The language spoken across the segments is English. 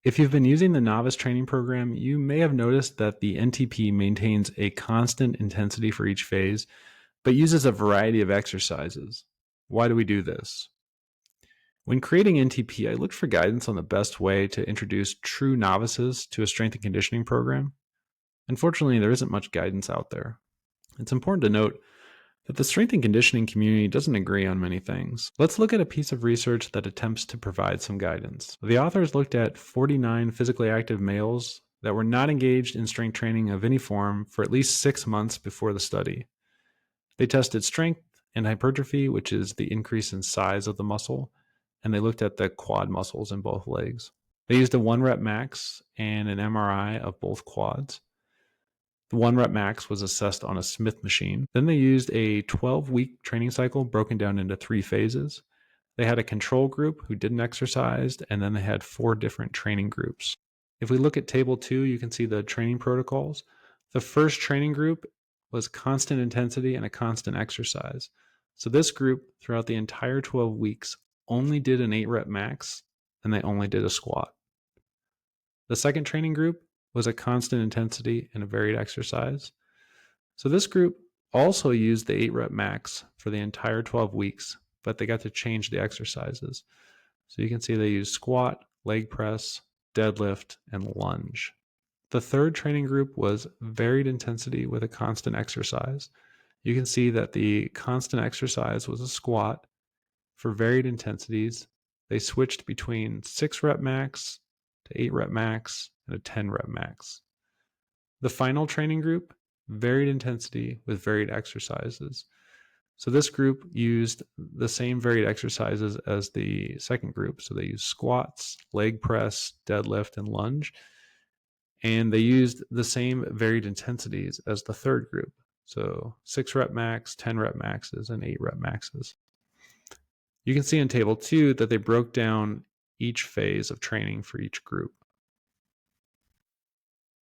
If you've been using the Novice Training Program, you may have noticed that the NTP maintains a constant intensity for each phase, but uses a variety of exercises. Why do we do this? When creating NTP, I looked for guidance on the best way to introduce true novices to a strength and conditioning program. Unfortunately, there isn't much guidance out there. It's important to note that the strength and conditioning community doesn't agree on many things. Let's look at a piece of research that attempts to provide some guidance. The authors looked at 49 physically active males that were not engaged in strength training of any form for at least 6 months before the study. They tested strength and hypertrophy, which is the increase in size of the muscle, and they looked at the quad muscles in both legs. They used a 1 rep max and an MRI of both quads. The 1 rep max was assessed on a Smith machine. Then they used a 12-week training cycle broken down into 3 phases. They had a control group who didn't exercise, and then they had 4 different training groups. If we look at table 2, you can see the training protocols. The first training group was constant intensity and a constant exercise. So this group, throughout the entire 12 weeks, only did an 8 rep max, and they only did a squat. The second training group was a constant intensity and a varied exercise. So this group also used the 8 rep max for the entire 12 weeks, but they got to change the exercises. So you can see they used squat, leg press, deadlift, and lunge. The third training group was varied intensity with a constant exercise. You can see that the constant exercise was a squat. For varied intensities, they switched between 6 rep max to 8 rep max and a 10 rep max. The final training group, varied intensity with varied exercises. So this group used the same varied exercises as the second group. So they used squats, leg press, deadlift, and lunge. And they used the same varied intensities as the third group. So 6 rep max, 10 rep maxes, and 8 rep maxes. You can see in table 2 that they broke down each phase of training for each group.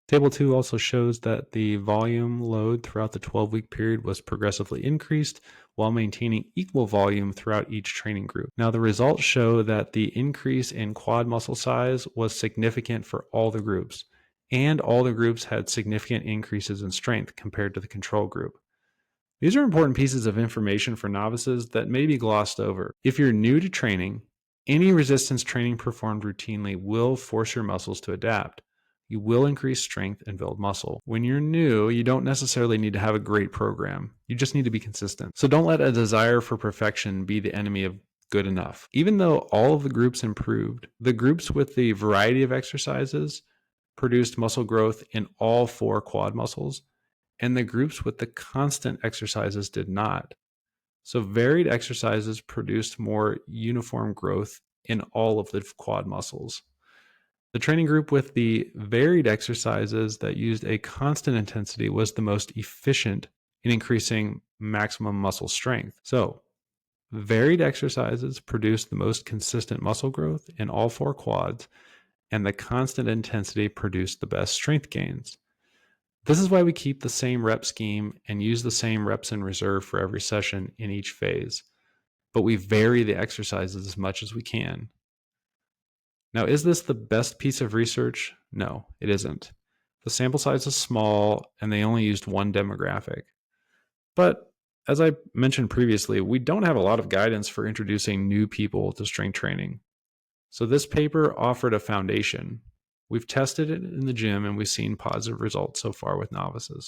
Table 2 also shows that the volume load throughout the 12-week period was progressively increased while maintaining equal volume throughout each training group. Now, the results show that the increase in quad muscle size was significant for all the groups, and all the groups had significant increases in strength compared to the control group. These are important pieces of information for novices that may be glossed over. If you're new to training, any resistance training performed routinely will force your muscles to adapt. You will increase strength and build muscle. When you're new, you don't necessarily need to have a great program. You just need to be consistent. So don't let a desire for perfection be the enemy of good enough. Even though all of the groups improved, the groups with the variety of exercises produced muscle growth in all 4 quad muscles, and the groups with the constant exercises did not. So varied exercises produced more uniform growth in all of the quad muscles. The training group with the varied exercises that used a constant intensity was the most efficient in increasing maximum muscle strength. So, varied exercises produced the most consistent muscle growth in all 4 quads, and the constant intensity produced the best strength gains. This is why we keep the same rep scheme and use the same reps in reserve for every session in each phase, but we vary the exercises as much as we can. Now, is this the best piece of research? No, it isn't. The sample size is small, and they only used one demographic. But as I mentioned previously, we don't have a lot of guidance for introducing new people to strength training. So this paper offered a foundation. We've tested it in the gym, and we've seen positive results so far with novices.